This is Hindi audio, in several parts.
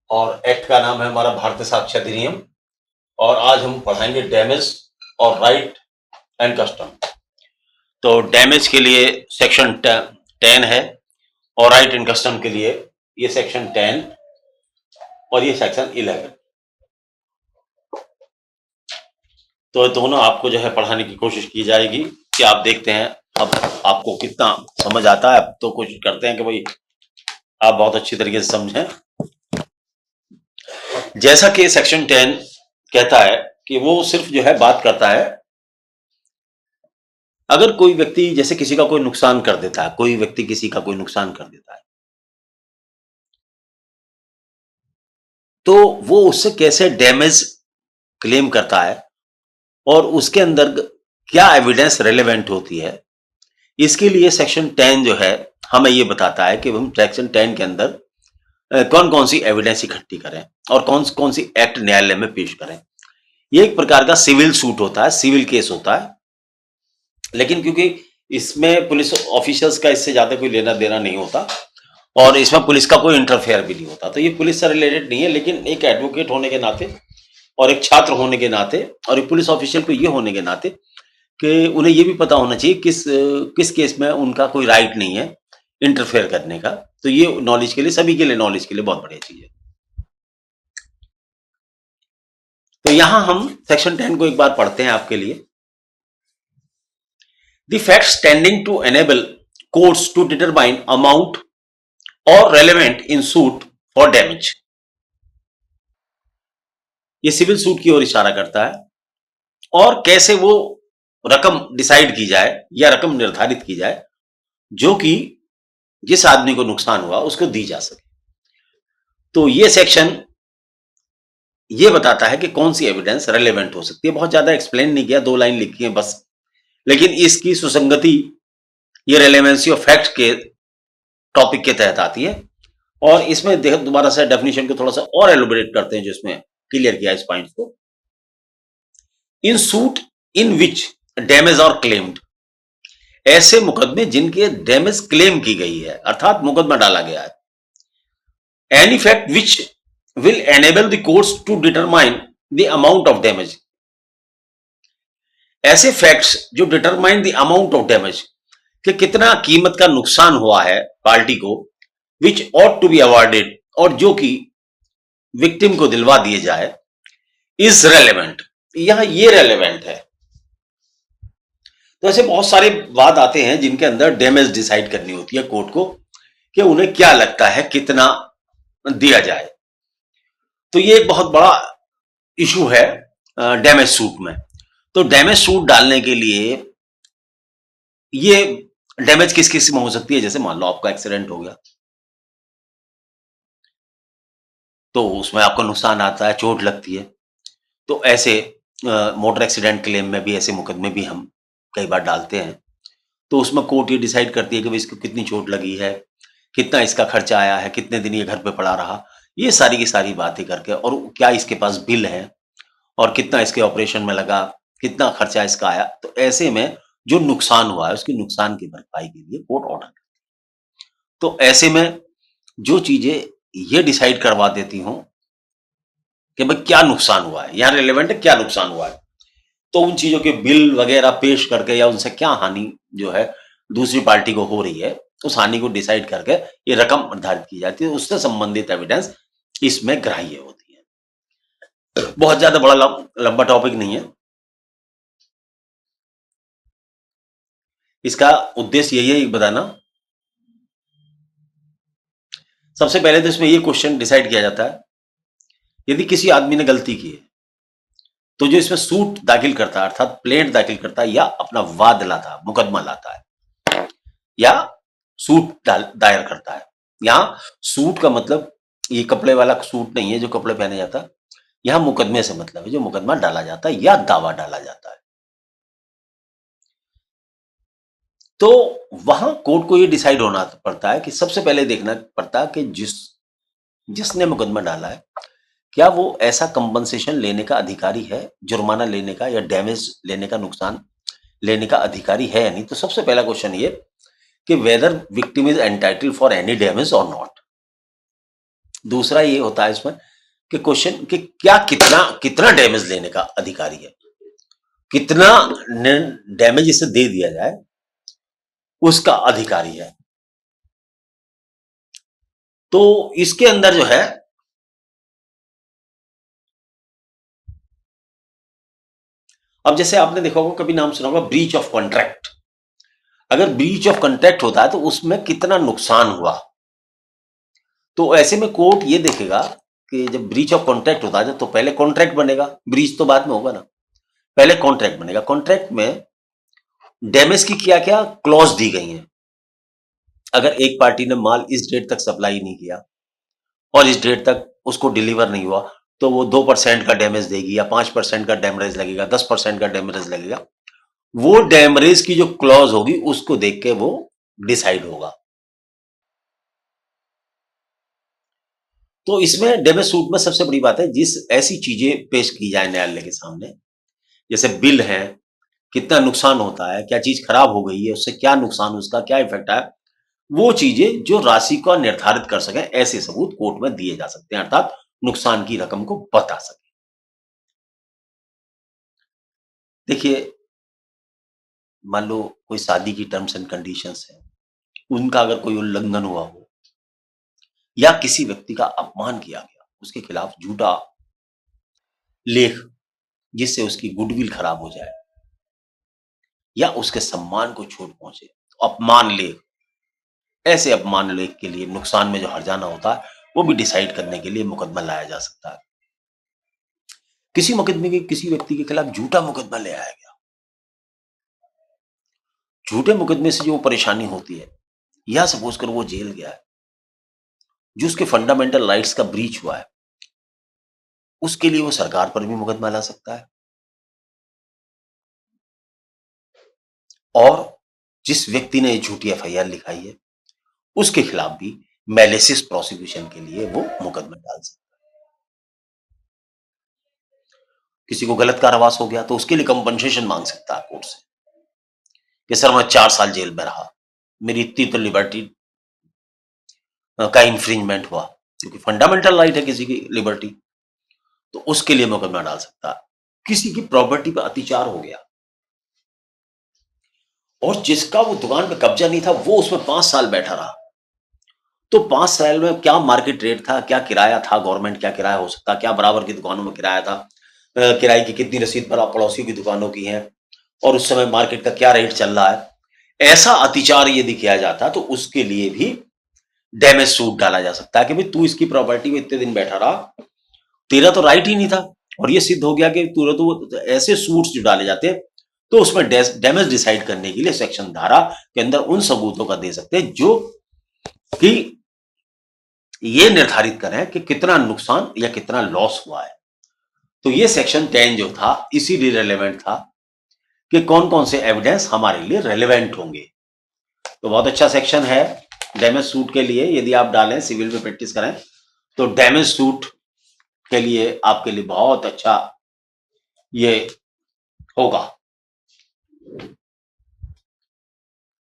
और एक्ट का नाम है हमारा भारतीय साक्ष्य अधिनियम। और आज हम पढ़ाएंगे डैमेज और राइट एंड कस्टम। तो डैमेज के लिए सेक्शन 10 है और राइट एंड कस्टम के लिए ये सेक्शन 10 और ये सेक्शन 11। तो दोनों आपको जो है पढ़ाने की कोशिश की जाएगी कि आप देखते हैं अब आपको कितना समझ आता है। अब तो कोशिश करते हैं कि भाई आप बहुत अच्छी तरीके से समझें। जैसा कि सेक्शन 10 कहता है कि वो सिर्फ जो है बात करता है अगर कोई व्यक्ति जैसे किसी का कोई नुकसान कर देता है, कोई व्यक्ति किसी का कोई नुकसान कर देता है, तो वो उससे कैसे डैमेज क्लेम करता है और उसके अंदर क्या एविडेंस रेलेवेंट होती है, इसके लिए सेक्शन 10 जो है हमें ये बताता है कि हम सेक्शन 10 के अंदर कौन कौन सी एविडेंस इकट्ठी करें और कौन कौन सी एक्ट न्यायालय में पेश करें। ये एक प्रकार का सिविल सूट होता है, सिविल केस होता है, लेकिन क्योंकि इसमें पुलिस ऑफिसर्स का इससे ज्यादा कोई लेना देना नहीं होता और इसमें पुलिस का कोई इंटरफेयर भी नहीं होता, तो ये पुलिस से रिलेटेड नहीं है। लेकिन एक एडवोकेट होने के नाते और एक छात्र होने के नाते और एक पुलिस ऑफिशियल को ये होने के नाते कि उन्हें ये भी पता होना चाहिए किस केस में उनका कोई राइट नहीं है इंटरफेयर करने का। तो ये नॉलेज के लिए, सभी के लिए नॉलेज के लिए बहुत बढ़िया चीज है। तो यहां हम सेक्शन 10 को एक बार पढ़ते हैं आपके लिए। The facts tending to enable courts to determine amount और relevant in suit for damage. ये सिविल सूट की ओर इशारा करता है और कैसे वो रकम डिसाइड की जाए या रकम निर्धारित की जाए जो कि जिस आदमी को नुकसान हुआ उसको दी जा सके। तो ये सेक्शन ये बताता है कि कौन सी एविडेंस रेलेवेंट हो सकती है। बहुत ज्यादा एक्सप्लेन नहीं किया, 2 लाइन लिखी है बस, लेकिन इसकी सुसंगति ये रेलेवेंसी ऑफ फैक्ट के टॉपिक के तहत आती है। और इसमें दोबारा से डेफिनेशन को थोड़ा सा और एलोबरेट करते हैं जिसमें क्लियर किया इस पॉइंट को। इन सूट इन विच डैमेज और क्लेम्ड, ऐसे मुकदमे जिनके डैमेज क्लेम की गई है अर्थात मुकदमा डाला गया है। Any fact which will enable the courts to determine the amount of damage, ऐसे फैक्ट्स जो determine the amount of damage कि कितना कीमत का नुकसान हुआ है पार्टी को, which ought to be awarded, और जो कि विक्टिम को दिलवा दिए जाए, इज रेलेवेंट, यहां ये रेलेवेंट है। तो ऐसे बहुत सारे बात आते हैं जिनके अंदर डैमेज डिसाइड करनी होती है कोर्ट को कि उन्हें क्या लगता है कितना दिया जाए। तो ये एक बहुत बड़ा इशू है डैमेज सूट में। तो डैमेज सूट डालने के लिए ये डैमेज किस किस में हो सकती है, जैसे मान लो आपका एक्सीडेंट हो गया तो उसमें आपको नुकसान आता है, चोट लगती है, तो ऐसे मोटर एक्सीडेंट क्लेम में भी ऐसे मुकदमे भी हम कई बार डालते हैं। तो उसमें कोर्ट ये डिसाइड करती है कि भाई इसको कितनी चोट लगी है, कितना इसका खर्चा आया है, कितने दिन ये घर पे पड़ा रहा, ये सारी की सारी बातें करके, और क्या इसके पास बिल है और कितना इसके ऑपरेशन में लगा, कितना खर्चा इसका आया। तो ऐसे में जो नुकसान हुआ है उसकी नुकसान की भरपाई के लिए कोर्ट ऑर्डर करती है। तो ऐसे में जो चीजें ये डिसाइड करवा देती हूं कि भाई क्या नुकसान हुआ है, यहां रिलेवेंट है क्या नुकसान हुआ है, तो उन चीजों के बिल वगैरह पेश करके या उनसे क्या हानि जो है दूसरी पार्टी को हो रही है उस हानि को डिसाइड करके ये रकम निर्धारित की जाती है। उससे संबंधित एविडेंस इसमें ग्राह्य होती है। बहुत ज्यादा बड़ा लंबा टॉपिक नहीं है, इसका उद्देश्य यही है बताना। सबसे पहले तो इसमें ये क्वेश्चन डिसाइड किया जाता है, यदि किसी आदमी ने गलती की है तो जो इसमें सूट दाखिल करता है अर्थात प्लेंट दाखिल करता है या अपना वाद लाता है, मुकदमा लाता है या सूट दायर करता है। यहां सूट का मतलब ये कपड़े वाला सूट नहीं है जो कपड़े पहने जाता है, यहां मुकदमे से मतलब है जो मुकदमा डाला जाता है या दावा डाला जाता है। तो वहां कोर्ट को ये डिसाइड होना पड़ता है कि सबसे पहले देखना पड़ता है कि जिसने मुकदमा डाला है क्या वो ऐसा कंपनसेशन लेने का अधिकारी है, जुर्माना लेने का या डैमेज लेने का, नुकसान लेने का अधिकारी है या नहीं। तो सबसे पहला क्वेश्चन ये कि whether victim is entitled for any damage और नॉट। दूसरा ये होता है इसमें कि क्वेश्चन कि क्या कितना कितना डैमेज लेने का अधिकारी है, कितना डैमेज इसे दे दिया जाए उसका अधिकारी है। तो इसके अंदर जो है अब जैसे आपने देखा होगा, कभी नाम सुना होगा ब्रीच ऑफ कॉन्ट्रैक्ट। अगर ब्रीच ऑफ कॉन्ट्रैक्ट होता है तो उसमें कितना नुकसान हुआ, तो ऐसे में कोर्ट ये देखेगा कि जब ब्रीच ऑफ कॉन्ट्रैक्ट होता है तो पहले कॉन्ट्रैक्ट बनेगा, ब्रीच तो बाद में होगा ना। पहले कॉन्ट्रैक्ट बनेगा, कॉन्ट्रैक्ट में डैमेज की क्या क्या क्लॉज दी गई हैं। अगर एक पार्टी ने माल इस डेट तक सप्लाई नहीं किया और इस डेट तक उसको डिलीवर नहीं हुआ, तो वो 2% का डैमेज देगी या 5% का डैमेज लगेगा, 10% का डैमेज लगेगा। वो डैमेज की जो क्लॉज होगी उसको देख के वो डिसाइड होगा। तो इसमें डैमेज सूट में सबसे बड़ी बात है, जिस ऐसी चीजें पेश की जाए न्यायालय के सामने, जैसे बिल है, कितना नुकसान होता है, क्या चीज खराब हो गई है, उससे क्या नुकसान, उसका क्या इफेक्ट है, वो चीजें जो राशि को निर्धारित कर सके, ऐसे सबूत कोर्ट में दिए जा सकते हैं, अर्थात नुकसान की रकम को बता सके। देखिए, मान लो कोई शादी की टर्म्स एंड कंडीशंस है, उनका अगर कोई उल्लंघन हुआ हो या किसी व्यक्ति का अपमान किया गया, उसके खिलाफ झूठा लेख जिससे उसकी गुडविल खराब हो जाए या उसके सम्मान को चोट पहुंचे, तो अपमान लेख, ऐसे अपमान लेख के लिए नुकसान में जो हर्जाना होता है वो भी डिसाइड करने के लिए मुकदमा लाया जा सकता है। किसी मुकदमे के किसी व्यक्ति के खिलाफ झूठा मुकदमा ले आया गया, झूठे मुकदमे से जो परेशानी होती है, या सपोज कर वो जेल गया है, जो उसके फंडामेंटल राइट्स का ब्रीच हुआ है, उसके लिए वो सरकार पर भी मुकदमा ला सकता है। और जिस व्यक्ति ने झूठी एफआईआर लिखाई है उसके खिलाफ भी मैलिसियस प्रोसिक्यूशन के लिए वो मुकदमा डाल सकता है। किसी को गलत कारावास हो गया तो उसके लिए कंपनसेशन मांग सकता है कोर्ट से कि सर मैं 4 साल जेल में रहा, मेरी इतनी तो लिबर्टी का इंफ्रिंजमेंट हुआ, क्योंकि फंडामेंटल राइट है किसी की लिबर्टी, तो उसके लिए मुकदमा डाल सकता है। किसी की प्रॉपर्टी पर अत्याचार हो गया और जिसका वो दुकान पे कब्जा नहीं था वो उसमें 5 साल बैठा रहा, तो 5 साल में क्या मार्केट रेट था, क्या किराया था, गवर्नमेंट क्या किराया हो सकता, क्या बराबर की दुकानों में किराया था, किराए की कितनी रसीद पर पड़ोसियों की दुकानों की है और उस समय मार्केट का क्या रेट चल रहा है, ऐसा अतिचार यदि किया जाता तो उसके लिए भी डैमेज सूट डाला जा सकता है कि भाई तू इसकी प्रॉपर्टी में इतने दिन बैठा रहा, तेरा तो राइट ही नहीं था और ये सिद्ध हो गया कि तू तो ऐसे सूट्स जो डाले जाते हैं, तो उसमें डैमेज डिसाइड करने के लिए सेक्शन धारा के अंदर उन सबूतों का दे सकते हैं जो कि ये निर्धारित करें कि कितना नुकसान या कितना लॉस हुआ है। तो ये सेक्शन 10 जो था इसीलिए रेलेवेंट था कि कौन कौन से एविडेंस हमारे लिए रेलेवेंट होंगे। तो बहुत अच्छा सेक्शन है डैमेज सूट के लिए, यदि आप डालें सिविल में प्रैक्टिस करें तो डैमेज सूट के लिए आपके लिए बहुत अच्छा ये होगा।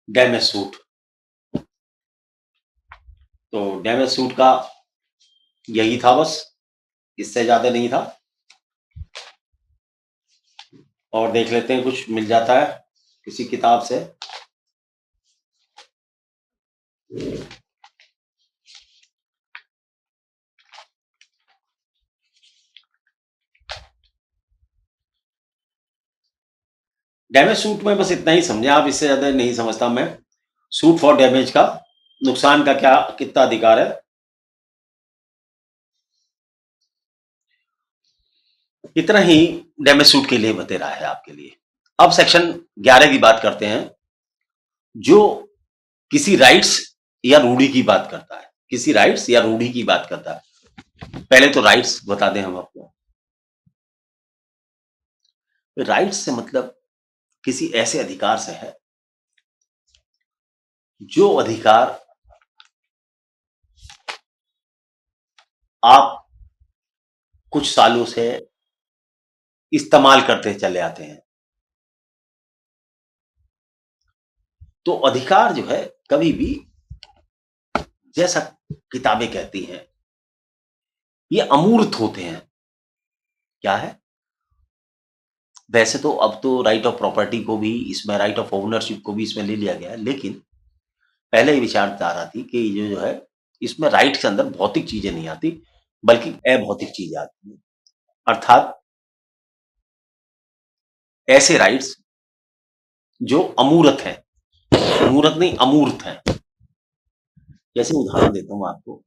डैमेज सूट, तो डैमेज सूट का यही था बस, इससे ज्यादा नहीं था। और देख लेते हैं कुछ मिल जाता है किसी किताब से। डैमेज सूट में बस इतना ही समझे आप, इससे ज्यादा नहीं समझता मैं। सूट फॉर डैमेज का नुकसान का क्या कितना अधिकार है, इतना ही डैमेज सूट के लिए बतेरा है आपके लिए। अब सेक्शन 11 की बात करते हैं, जो किसी राइट्स या रूढ़ी की बात करता है, किसी राइट्स या रूढ़ी की बात करता है। पहले तो राइट्स बता दें हम आपको। राइट्स से मतलब किसी ऐसे अधिकार से है जो अधिकार आप कुछ सालों से इस्तेमाल करते चले आते हैं। तो अधिकार जो है कभी भी, जैसा किताबें कहती हैं ये अमूर्त होते हैं। क्या है? वैसे तो अब तो राइट ऑफ प्रॉपर्टी को भी इसमें, राइट ऑफ ओनरशिप को भी इसमें ले लिया गया है, लेकिन पहले ये विचारधारा थी कि ये जो है, इसमें राइट के अंदर भौतिक चीज़ें नहीं आती, बल्कि अभौतिक चीज़ें आती हैं। अर्थात ऐसे राइट्स जो अमूर्त हैं, मूर्त नहीं अमूर्त हैं। जैसे उदाहरण देता हूँ आपको,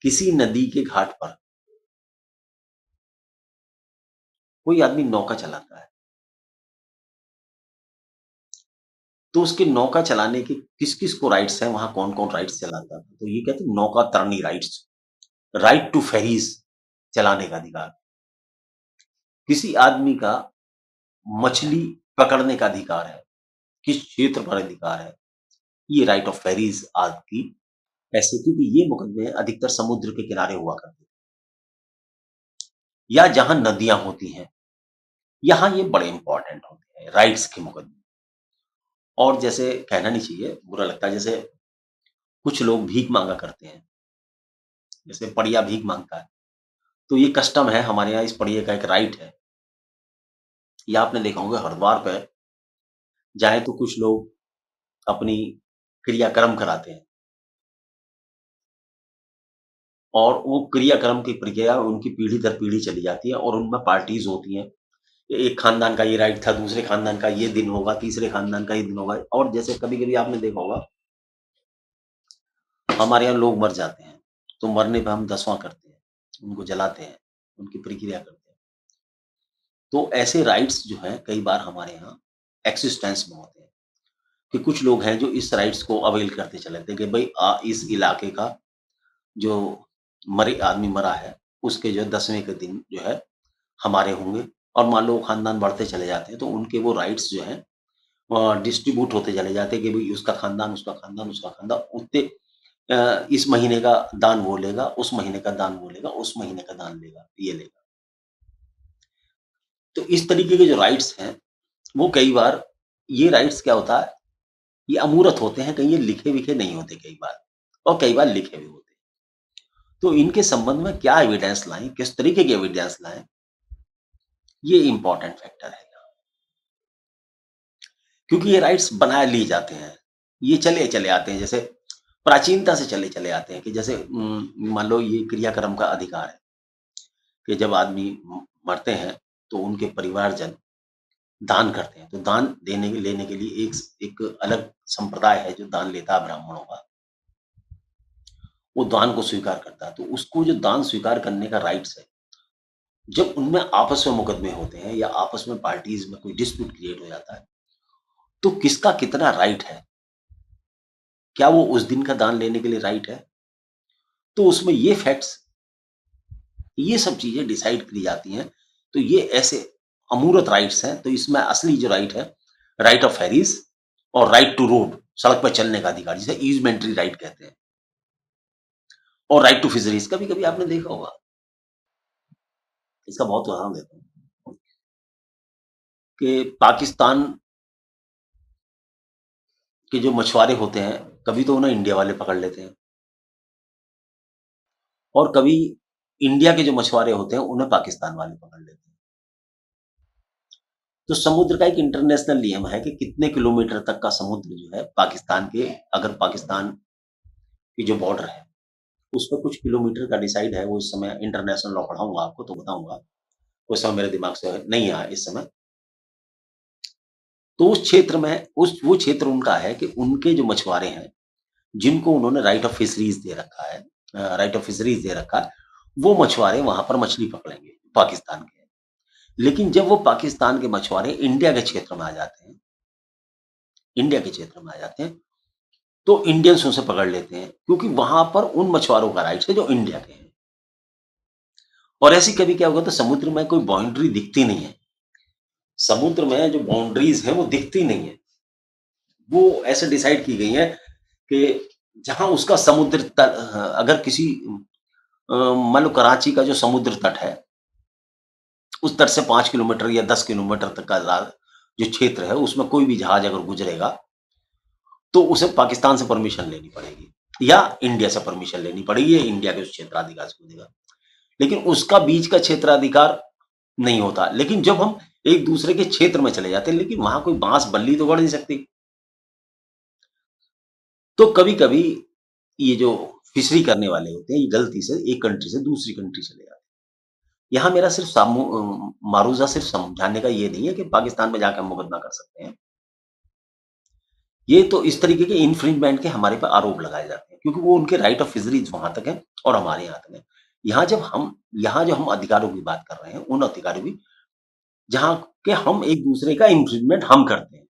किसी नदी के घाट पर कोई आदमी नौका चलाता है, तो उसके नौका चलाने के किस-किस को राइट्स हैं, वहाँ कौन-कौन राइट्स चलाता है? तो ये कहते हैं नौका तरणी राइट्स, राइट टू फेरीज़, चलाने का अधिकार। किसी आदमी का मछली पकड़ने का अधिकार है, किस क्षेत्र पर अधिकार है, ये राइट ऑफ फेरीज़ आज की, ऐसे क्योंकि ये मुकदमे अधिकतर समुद्र के किनारे हुआ करते हैं या जहाँ नदियाँ होती हैं, यहाँ ये बड़े इम्पोर्टेंट होते हैं, राइट्स के मुकदमे। और जैसे कहना नहीं चाहिए, बुरा लगता है, जैसे कुछ लोग भीख माँगा करते हैं, जैसे पड़िया भीख माँगता है, तो ये कस्टम है हमारे यहाँ, इस पड़िये का एक राइट है। या आपने देखा होगा हरिद्वार पे जाएँ तो कुछ लोग अपनी क्रियाकर्म कराते हैं और वो क्रियाकर्म की प्रक्रिया उनकी पीढ़ी दर पीढ़ी चली जाती है और उनमें पार्टीज़ होती हैं। एक खानदान का ये राइट था, दूसरे खानदान का ये दिन होगा, तीसरे खानदान का ये दिन होगा। और जैसे कभी-कभी आपने देखा होगा, हमारे यहाँ लोग मर जाते हैं, तो मरने पे हम दसवाँ करते हैं, उनको जलाते हैं, उनकी प्रक्रिया करते हैं। तो ऐसे राइट्स जो हैं कई बार हमारे यहाँ एक्सिस्टेंस में होते हैं, कि कुछ लोग हैं जो इस राइट्स को अवेल करते चले जाते हैं कि भई इस इलाके का जो मरे आदमी मरा है, उसके जो 10वें के दिन जो है हमारे होंगे। और मान लो वो खानदान बढ़ते चले जाते हैं, तो उनके वो राइट्स जो हैं डिस्ट्रीब्यूट होते चले जाते हैं कि भई उसका खानदान, उसका खानदान, उसका खानदान उतने इस महीने का दान वो लेगा, उस महीने का दान वो लेगा, उस महीने का दान लेगा, ये लेगा। तो इस तरीके के जो राइट्स हैं, वो कई बार, ये राइट्स क्या होता है, ये अमूर्त होते हैं, कहीं ये लिखे-विखे नहीं होते कई बार, और कई बार लिखे भी होते हैं। तो इनके संबंध में क्या एविडेंस लाएँ, किस तरीके के एविडेंस लाएँ, ये इम्पोर्टेंट फैक्टर है। क्योंकि ये राइट्स बना लिए जाते हैं, ये चले चले आते हैं, जैसे प्राचीनता से चले चले आते हैं कि जैसे मान लो ये क्रियाकर्म का अधिकार है कि जब आदमी मरते हैं, तो उनके परिवारजन दान करते हैं, तो दान देने के लेने के लिए एक अलग संप्रदाय है जो दान लेता है ब्राह्मणों का, वो दान को स्वीकार करता है, तो उसको जो दान स्वीकार करने का राइट्स है, जब उनमें आपस में मुकदमे होते हैं या आपस में पार्टीज में कोई डिस्प्यूट क्रिएट हो जाता है, तो किसका कितना राइट है, क्या वो उस दिन का दान लेने के लिए राइट है, तो उसमें ये फैक्ट्स, ये सब चीजें डिसाइड की जाती हैं। तो ये ऐसे अमूर्त राइट्स हैं, तो इसमें असली जो राइट है, राइट ऑफ हैरिस और राइट टू रोड, सड़क पर चलने का अधिकार, जिसे ईजमेंट्री राइट कहते हैं, और राइट टू फिशरीज। कभी कभी आपने देखा होगा, इसका बहुत उदाहरण देता हूँ कि पाकिस्तान के जो मछुआरे होते हैं, कभी तो उन्हें इंडिया वाले पकड़ लेते हैं, और कभी इंडिया के जो मछुआरे होते हैं उन्हें पाकिस्तान वाले पकड़ लेते हैं। तो समुद्र का एक इंटरनेशनल नियम है कि कितने किलोमीटर तक का समुद्र जो है पाकिस्तान के, अगर पाकिस्तान की जो बॉर्डर है, उस पर कुछ किलोमीटर का डिसाइड है, वो इस समय इंटरनेशनल लॉ पढ़ाऊँगा आपको तो बताऊँगा, उस समय मेरे दिमाग से नहीं आया इस समय। तो उस क्षेत्र में वो क्षेत्र उनका है कि उनके जो मछुआरे हैं, जिनको उन्होंने राइट ऑफ फिशरीज़ दे रखा है, राइट ऑफ फिशरीज़ दे रखा है, वो मछुआरे वहाँ पर मछली पकड़ेंगे, पाकिस्तान के। लेकिन जब वो पाकिस्तान के मछुआरे इंडिया के क्षेत्र में आ जाते हैं, इंडिया के क्षेत्र में आ जाते हैं, तो इंडियंस उनसे पकड़ लेते हैं, क्योंकि वहाँ पर उन मछुआरों का राइट्स है जो इंडिया के हैं। और ऐसे कभी क्या होगा, तो समुद्र में कोई बाउंड्री दिखती नहीं है। समुद्र में जो बाउंड्रीज़ हैं वो दिखती नहीं है। वो ऐसे डिसाइड की गई हैं कि जहाँ उसका समुद्र तट, अगर किसी मान लो कराची का जो समुद्र तट है, उस तट से 5 किलोमीटर या 10 किलोमीटर तक का जो क्षेत्र है, उसमें कोई भी जहाज अगर गुजरेगा, तो उसे पाकिस्तान से परमिशन लेनी पड़ेगी। या इंडिया से परमिशन लेनी पड़ेगी, या इंडिया के उस क्षेत्राधिकार से मिलेगा। लेकिन उसका बीच का क्षेत्राधिकार नहीं होता। लेकिन जब हम एक दूसरे के क्षेत्र में चले जाते हैं, लेकिन वहां कोई बांस बल्ली तो गड़ नहीं सकती। तो कभी-कभी ये जो फिशरी करने वाले होते हैं, ये गलती से एक कंट्री से दूसरी कंट्री चले जाते हैं। यहाँ मेरा सिर्फ मारूज़ा सिर्फ समझाने का ये नहीं है कि पाकिस्तान में जाके हम मुकदमा कर सकते हैं। ये तो इस तरीके के इन्फ्रिंजमेंट के हमारे पे आरोप लगाए जाते हैं, क्योंकि वो उनके राइट ऑफ फिशरीज़ वहाँ तक है और हमारे यहाँ तक है। यहाँ जो हम अधिकारों की बात कर रहे हैं, उन अधिकारों की जहाँ के हम एक दूसरे का इन्फ्रिंजमेंट हम करते हैं।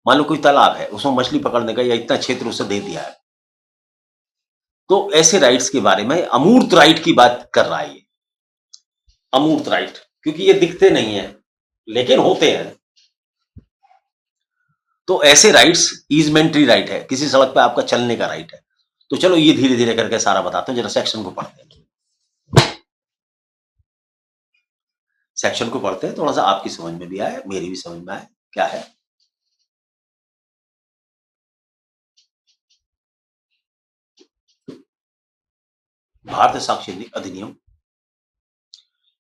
मान लो कोई तालाब है, उसमें मछली पकड़ने का या इतना क्षेत्र उसे दे दिया है। तो ऐसे राइट्स के बारे में अमूर्त राइट की बात कर रहा है ये। अमूर्त राइट, क्योंकि ये दिखते नहीं है, लेकिन होते हैं। तो ऐसे राइट्स ईज़मेंटरी राइट है, किसी सड़क पे आपका चलने का राइट है। तो चलो ये धीरे-धीरे करके सारा बताता हूँ, ज़रा सेक्शन को पढ़ते हैं। सेक्शन को पढ़ते हैं, थोड़ा-सा आपकी समझ में भी आए, मेरी भी समझ में आए, क्या है? भारतीय साक्ष्य अधिनियम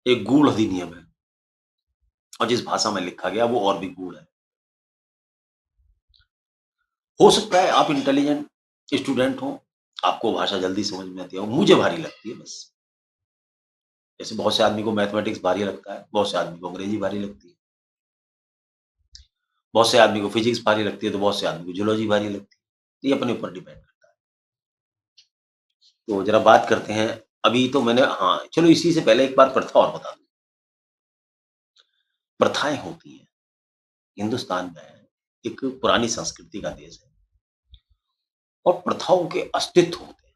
एक गूढ़ अधिनियम है और जिस भाषा में लिखा गया वो और भी गूढ़ है। हो सकता है आप इंटेलिजेंट स्टूडेंट हो, आपको भाषा जल्दी समझ में आती हो, मुझे भारी लगती है बस। जैसे बहुत से आदमी को मैथमेटिक्स भारी लगता है, बहुत से आदमी को अंग्रेजी भारी लगती है, बहुत से आदमी को फिजिक्स भारी लगती है, तो बहुत से आदमी को जूलॉजी भारी लगती है। तो ये अपने ऊपर डिपेंड करता है। तो जरा बात करते हैं। अभी तो मैंने, हाँ, चलो इसी से पहले एक बार प्रथा और बता दूं। प्रथाएं होती हैं हिंदुस्तान में, एक पुरानी संस्कृति का देश है और प्रथाओं के अस्तित्व होते हैं।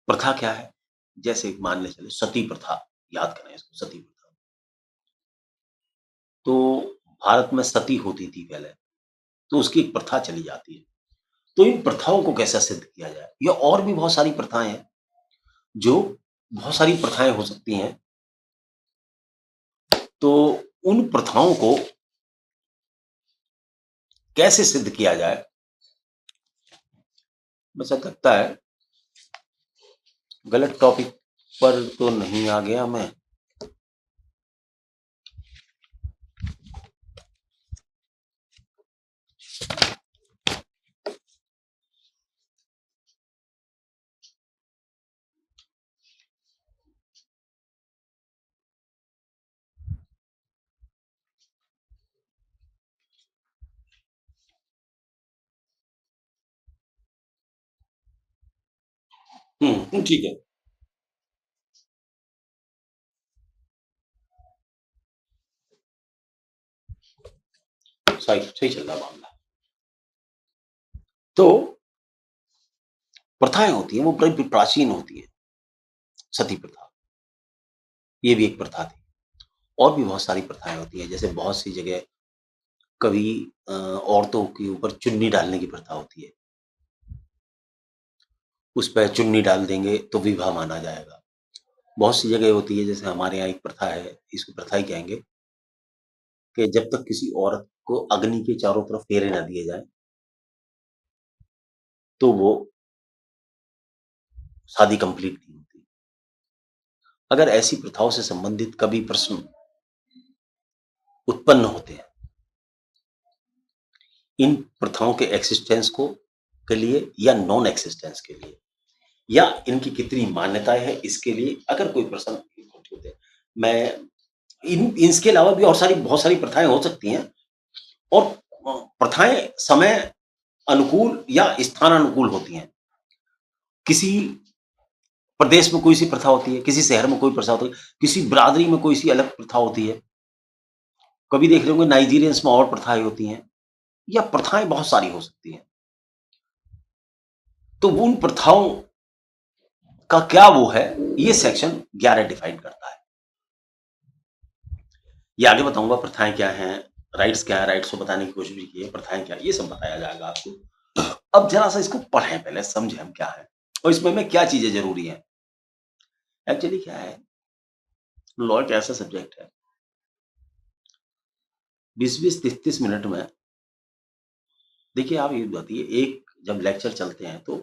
प्रथा क्या है? जैसे एक मान ले चले सती प्रथा, याद करें इसको, सती प्रथा। तो भारत में सती होती थी पहले, तो उसकी एक प्रथा चली जाती है। तो इन प्रथाओं को कैसे सिद्ध किया जाए? या और भी बहुत सारी प्रथाएं हैं, जो बहुत सारी प्रथाएं हो सकती हैं। तो उन प्रथाओं को कैसे सिद्ध किया जाए? मुझे लगता है गलत टॉपिक पर तो नहीं आ गया मैं। ठीक है। सही सही चल रहा मामला। तो प्रथाएं होती हैं, वो बड़ी प्राचीन होती है। सती प्रथा, ये भी एक प्रथा थी। और भी बहुत सारी प्रथाएं होती हैं, जैसे बहुत सी जगह कभी औरतों के ऊपर चुन्नी डालने की प्रथा होती है। उस पे चुन्नी डाल देंगे तो विवाह माना जाएगा। बहुत सी जगह होती है, जैसे हमारे यहाँ एक प्रथा है, इसको प्रथा ही कहेंगे, कि जब तक किसी औरत को अग्नि के चारों तरफ फेरे ना दिए जाएँ, तो वो शादी कंप्लीट नहीं होती। अगर ऐसी प्रथाओं से संबंधित कभी प्रश्न उत्पन्न होते हैं, इन प्रथाओं के एक्सिस्टेंस को के लिए या नॉन एक्सिस्टेंस के लिए, या इनकी कितनी मान्यताएँ हैं, इसके लिए अगर कोई प्रश्न इकट्ठे होते हैं, मैं इन इसके अलावा भी और सारी बहुत सारी प्रथाएँ हो सकती हैं। और प्रथाएँ समय अनुकूल या स्थानानुकूल होती हैं। किसी प्रदेश में कोई-सी प्रथा होती है, किसी शहर में कोई प्रथा होती है, किसी बिरादरी में कोई-सी अलग प्रथा होती है। कभी देख रहे होंगे नाइजीरियंस में और प्रथाएँ होती हैं, या प्रथाएँ बहुत सारी हो सकती हैं। तो उन प्रथाओं का क्या वो है, ये सेक्शन 11 डिफाइन करता है। ये आगे बताऊँगा प्रथाएँ क्या हैं, राइट्स क्या है, राइट्स को बताने की कोशिश भी की है, प्रथाएँ क्या है, ये सब बताया जाएगा आपको। अब ज़रा-सा इसको पढ़ें पहले, समझें हम क्या है और इसमें में क्या चीज़ें ज़रूरी हैं। एक्चुअली क्या है, लॉ एक ऐसा सब्जेक्ट है, 20-20, 30-30 मिनट में देखिए, आप ये बताइए, एक जब लेक्चर चलते हैं तो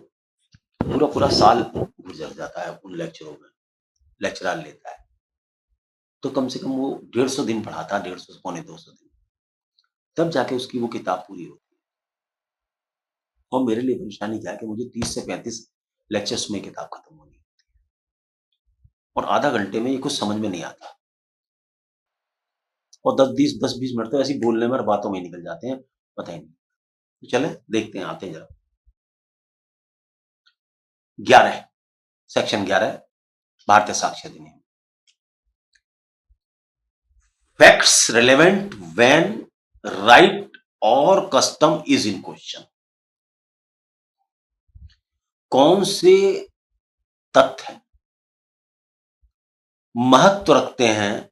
पूरा-पूरा साल गुज़र जाता है उन लेक्चरों में, लेक्चरार लेता है। तो कम से कम वो 150 दिन पढ़ाता है, 150 से पौने 200 दिन। तब जाके उसकी वो किताब पूरी होती है। और मेरे लिए परेशानी क्या है कि मुझे 30 से 35 लेक्चर्स में किताब खत्म होनी है और आधा घंटे में ये कुछ समझ में नहीं आता और 10-20 मिनट तो ऐसे ही बोलने में और बातों में ही निकल जाते हैं, पता ही नहीं। तो चलें देखते हैं, आते हैं ज़रा। 11 सेक्शन 11 भारतीय साक्ष्य अधिनियम। फैक्ट्स रिलेवेंट व्हेन राइट और कस्टम इज इन क्वेश्चन। कौन से तथ्य महत्व रखते हैं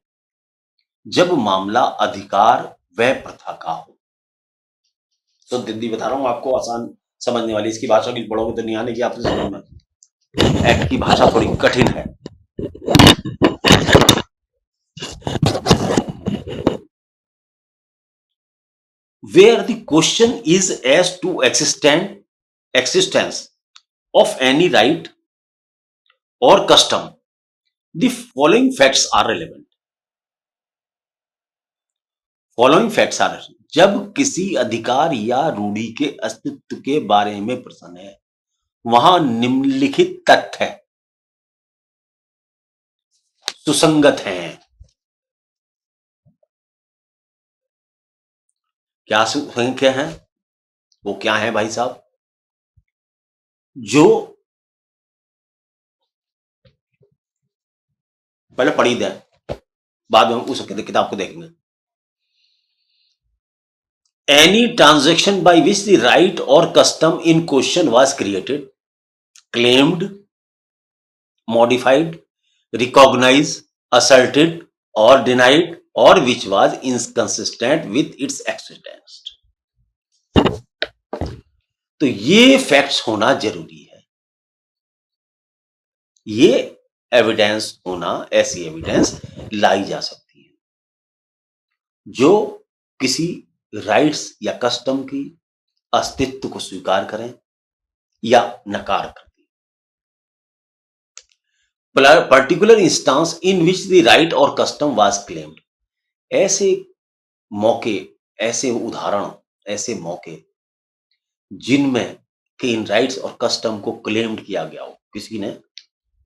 जब मामला अधिकार व प्रथा का हो? तो दिल्ली बता रहा हूं आपको, आसान समझने वाली, इसकी भाषा की पढ़ोगे तो नहीं आने की आपसे समझ में। एक्ट की भाषा थोड़ी कठिन है। Where the question is as to existence of any right or custom, the following facts are relevant. Following facts are relevant. जब किसी अधिकार या रूढ़ी के अस्तित्व के बारे में प्रश्न है, वहां निम्नलिखित तथ्य सुसंगत हैं। क्या सुसंगत हैं? वो क्या है भाई साहब? जो पहले पढ़ी दें, बाद में हम उस किताब को देखेंगे। Any transaction by which the right or custom in question was created, claimed, modified, recognized, asserted, or denied, or which was inconsistent with its existence. तो ये फैक्ट्स होना जरूरी है। ये एविडेंस होना, ऐसी एविडेंस लाई जा सकती है जो किसी राइट्स या कस्टम की अस्तित्व को स्वीकार करें या नकार करती है। Particular instance in which the right और कस्टम वाज क्लेम्ड। ऐसे मौके, ऐसे उदाहरण, ऐसे मौके जिनमें कि इन राइट्स और कस्टम को क्लेम्ड किया गया हो, किसी ने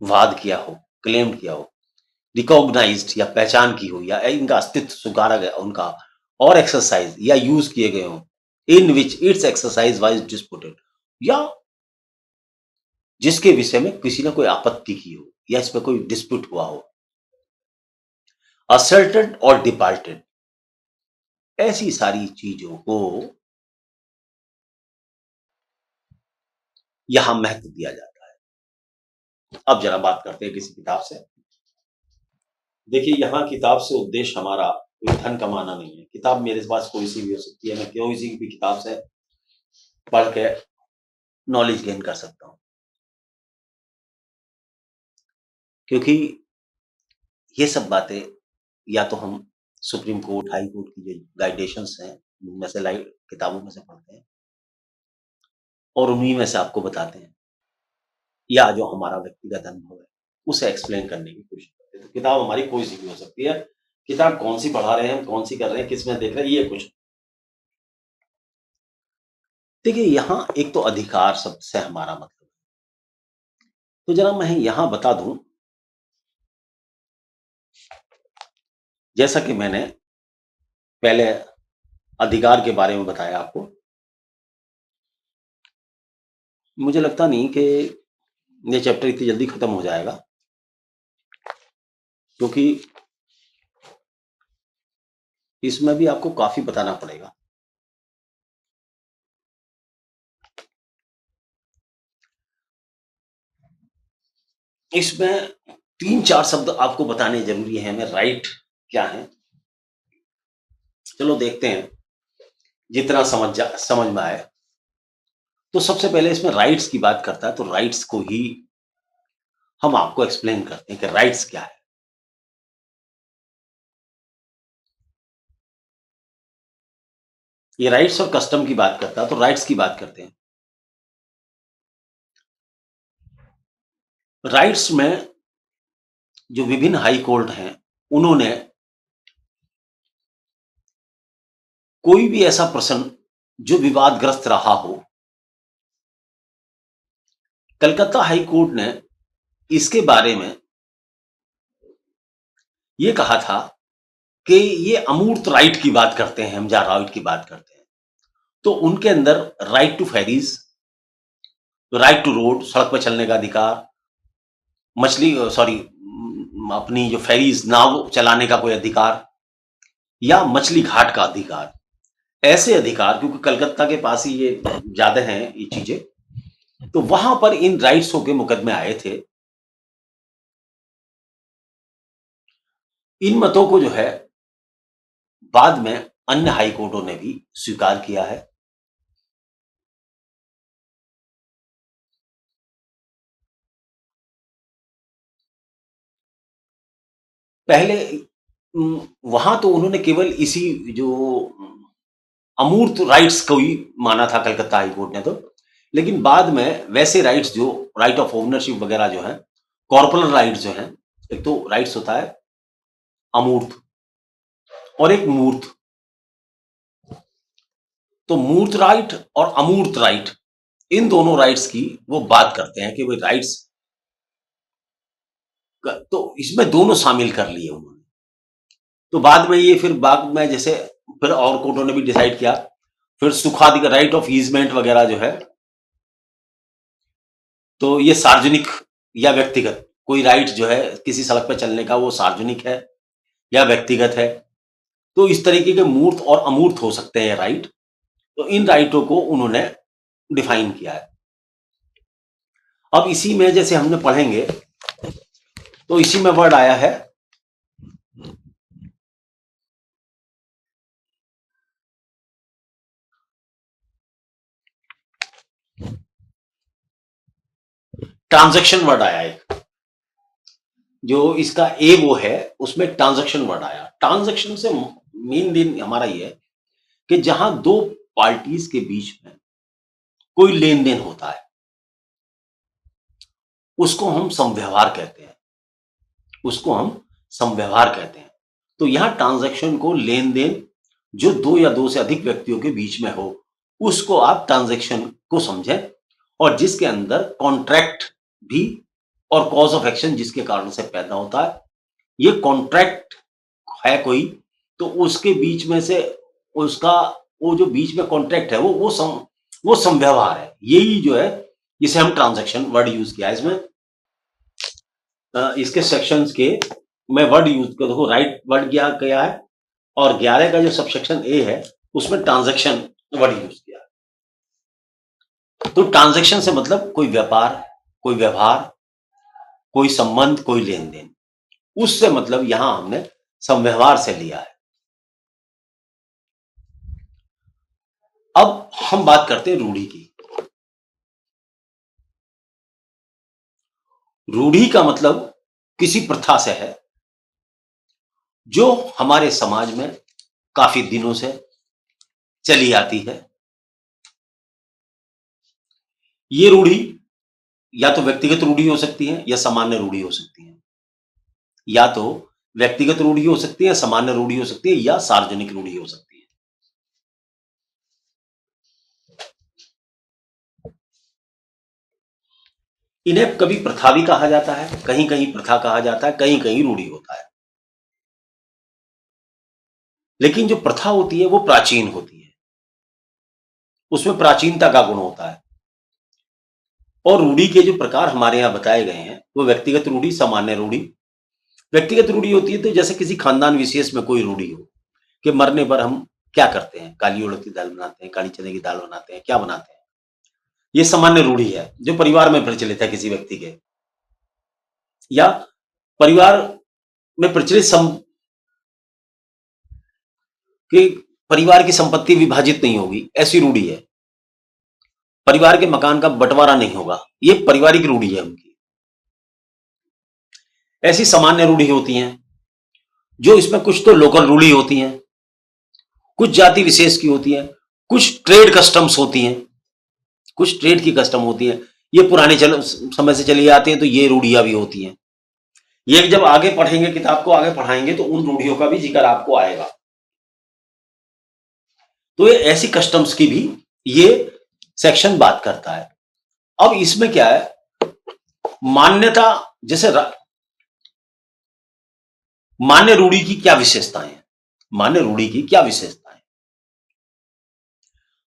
वाद किया हो, क्लेम्ड किया हो, रिकॉग्नाइज्ड या पहचान की हो, या इनका अस्तित्व स्वीकारा गया उनका, और एक्सरसाइज या यूज किए गए हो, इन विच इट्स एक्सरसाइज वाइज डिस्प्यूटेड, या जिसके विषय में किसी ने कोई आपत्ति की हो या इस पर कोई डिस्प्यूट हुआ हो। असर्टेड और डिपार्टेड, ऐसी सारी चीजों को यहां महत्व दिया जाता है। अब जरा बात करते हैं किसी किताब से। देखिए, यहां किताब से उद्देश्य हमारा कोई धन कमाना नहीं है। किताब मेरे पास कोई सी भी हो सकती है, मैं कोई सी भी किताब से पढ़ के नॉलेज गेन कर सकता हूं, क्योंकि ये सब बातें या तो हम सुप्रीम कोर्ट, हाई कोर्ट की जो गाइडेशंस हैं उनमें से किताबों में से पढ़ते हैं और उन्हीं में से आपको बताते हैं, या जो हमारा व्यक्तिगत अनुभव है उसे एक्सप्लेन करने की कोशिश करते हैं। तो किताब हमारी कोई सी भी हो सकती है। किताब कौन सी पढ़ा रहे हैं हम, कौन सी कर रहे हैं, किस में देख रहे हैं, ये कुछ। देखिए, यहां एक तो अधिकार शब्द से हमारा मतलब, तो जरा मैं यहां बता दूं, जैसा कि मैंने पहले अधिकार के बारे में बताया आपको, मुझे लगता नहीं कि ये चैप्टर इतनी जल्दी खत्म हो जाएगा, क्योंकि इसमें भी आपको काफी बताना पड़ेगा। इसमें 3-4 शब्द आपको बताने जरूरी है। मैं राइट क्या है, चलो देखते हैं जितना समझ में आए। तो सबसे पहले इसमें राइट्स की बात करता है, तो राइट्स को ही हम आपको एक्सप्लेन करते हैं कि राइट्स क्या है। ये राइट्स और कस्टम की बात करता है, तो राइट्स की बात करते हैं। राइट्स में जो विभिन्न हाई कोर्ट हैं, उन्होंने कोई भी ऐसा प्रश्न जो विवादग्रस्त रहा हो, कलकत्ता हाई कोर्ट ने इसके बारे में ये कहा था कि ये अमूर्त राइट की बात करते हैं, हम जहां राइट की बात करते हैं, तो उनके अंदर right to ferries, right to road, सड़क पर चलने का अधिकार, मछली सॉरी अपनी जो फेरीज नाव चलाने का कोई अधिकार, या मछली घाट का अधिकार, ऐसे अधिकार, क्योंकि कलकत्ता के पास ही ये ज्यादा हैं ये चीजें, तो वहां पर इन राइट्सों के मुकदमे आए थे। इन मतों को जो है बाद में अन्य हाई कोर्टों ने भी स्वीकार किया है। पहले वहां तो उन्होंने केवल इसी जो अमूर्त राइट्स को ही माना था कलकत्ता हाई कोर्ट ने, तो लेकिन बाद में वैसे राइट्स जो राइट ऑफ ओनरशिप वगैरह जो है, कॉर्पोरल राइट्स जो हैं, एक तो राइट्स होता है अमूर्त और एक मूर्त, तो मूर्त राइट और अमूर्त राइट, इन दोनों राइट्स की वो बात करते हैं कि वो राइट्स, तो इसमें दोनों शामिल कर लिए उन्होंने। तो बाद में ये फिर बाद में जैसे फिर और कोर्टों ने भी डिसाइड किया, फिर सुखाधिकार राइट ऑफ ईजमेंट वगैरह जो है, तो ये सार्वजनिक या व्यक्तिगत कोई राइट जो है किसी सड़क पर चलने का, वो सार्वजनिक है या व्यक्तिगत है, तो इस तरीके के मूर्त और अमूर्त हो सकते हैं राइट, तो इन राइटों को उन्होंने डिफाइन किया है। अब इसी में जैसे हमने पढ़ेंगे, तो इसी में वर्ड आया है ट्रांजैक्शन, वर्ड आया एक, जो इसका ए वो है, उसमें ट्रांजैक्शन वर्ड आया। ट्रांजैक्शन से मेन दिन हमारा ये है कि जहां दो पार्टीज के बीच में कोई लेन देन होता है, उसको हम समव्यवहार कहते हैं, उसको हम समव्यवहार कहते हैं। तो यहां ट्रांजैक्शन को लेन देन जो दो या दो से अधिक व्यक्तियों के बीच में हो, उसको आप ट्रांजैक्शन को समझें, और जिसके अंदर कॉन्ट्रैक्ट भी और कॉज ऑफ एक्शन जिसके कारण से पैदा होता है, ये कॉन्ट्रैक्ट है कोई, तो उसके बीच में से उसका वो जो बीच में कॉन्ट्रैक्ट है वो समव्यवहार है, यही जो है जिसे हम ट्रांजैक्शन वर्ड यूज किया है इसमें। इसके सेक्शंस के मैं वर्ड यूज कर, देखो राइट वर्ड क्या है, और 11 का जो सबसेक्शन ए है उसमें ट्रांजैक्शन वर्ड यूज किया है। तो ट्रांजैक्शन से मतलब कोई व्यापार, कोई व्यवहार, कोई संबंध, कोई लेन देन, उससे मतलब यहां हमने समव्यवहार से लिया है। अब हम बात करते हैं रूढ़ी की। रूढ़ी का मतलब किसी प्रथा से है जो हमारे समाज में काफी दिनों से चली आती है। ये रूढ़ी या तो व्यक्तिगत रूढ़ी हो सकती है या सामान्य रूढ़ी हो सकती है, या तो व्यक्तिगत रूढ़ी हो सकती है, सामान्य रूढ़ी हो सकती है, या सार्वजनिक रूढ़ी हो सकती है। इन्हें कभी प्रथा भी कहा जाता है, कहीं कहीं प्रथा कहा जाता है, कहीं कहीं रूढ़ी होता है। लेकिन जो प्रथा होती है वो प्राचीन होती है, उसमें प्राचीनता का गुण होता है। और रूढ़ी के जो प्रकार हमारे यहां बताए गए हैं वो व्यक्तिगत रूढ़ी, सामान्य रूढ़ी। व्यक्तिगत रूढ़ी होती है तो जैसे किसी खानदान विशेष में कोई रूढ़ी हो कि मरने पर हम क्या करते हैं, काली उड़द की दाल बनाते हैं, काली चने की दाल बनाते हैं, क्या बनाते हैं, ये सामान्य रूढ़ी है जो परिवार में प्रचलित है किसी व्यक्ति के, या परिवार में प्रचलित कि परिवार की संपत्ति विभाजित नहीं होगी, ऐसी रूढ़ी है। परिवार के मकान का बंटवारा नहीं होगा, ये पारिवारिक रूढ़ी है उनकी। ऐसी सामान्य रूढ़ी होती हैं जो इसमें कुछ तो लोकल रूढ़ी होती हैं, कुछ जाति विशेष की होती हैं, कुछ ट्रेड कस्टम्स होती हैं, कुछ ट्रेड की कस्टम होती हैं, ये पुराने समय से चली आती हैं, तो ये रूढ़ियां भी होती हैं। ये जब आगे पढ़ेंगे, किताब को आगे पढ़ाएंगे, तो उन रूढ़ियों का भी जिक्र आपको आएगा। तो ये ऐसी कस्टम्स की भी ये सेक्शन बात करता है। अब इसमें क्या है, मान्यता, जैसे मान्य रूढ़ी की क्या विशेषताएं हैं, मान्य रूढ़ी की क्या विशेषताएं,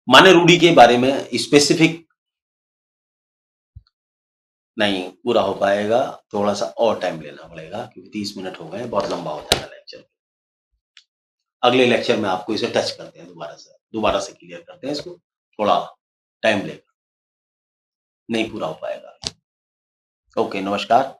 मान्य रूढ़ी के बारे में स्पेसिफिक नहीं पूरा हो पाएगा, थोड़ा सा और टाइम लेना पड़ेगा, क्योंकि 30 मिनट हो गए, बहुत लंबा हो जाएगा लेक्चर। अगले लेक्चर में आपको इसे टच करते हैं, दोबारा से क्लियर करते हैं इसको, थोड़ा टाइम लेगा, नहीं पूरा हो पाएगा। ओके, नमस्कार।